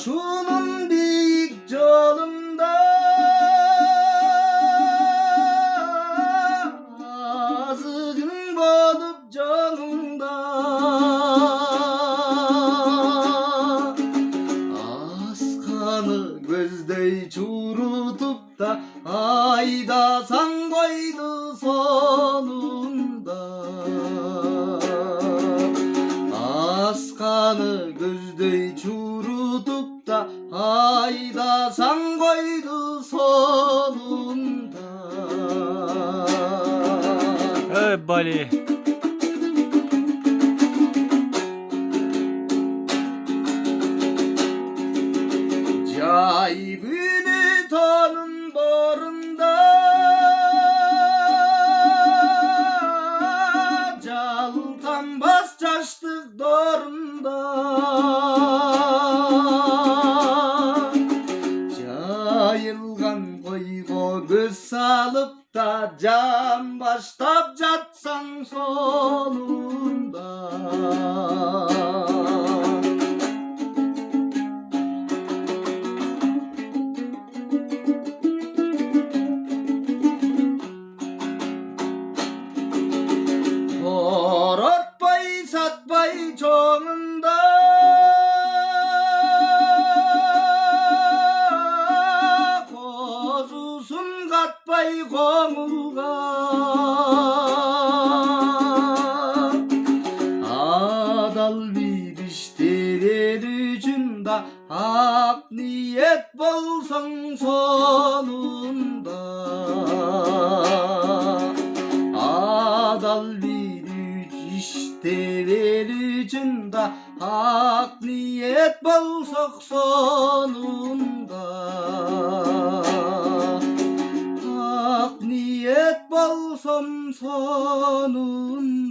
şunun büyük yolunda azgın bolup canımda askanı gözdey çurutup da aydasan koydu sonunda askanı gözdey çurutup da aydasan koydu sonunda. Evet Bali. Caybini tanın borunda Caltan bas çaştık dorunda Cayılgan koygo göz salıp da can baştap catsan sonunda. Horotpay satpay çoğunda kozusun katpay komuga adal bir iştirir ucunda hak niyet bolsan sonunda adal bir işte vericinde hak niyet bolsak sonunda hak niyet bolsam sonunda.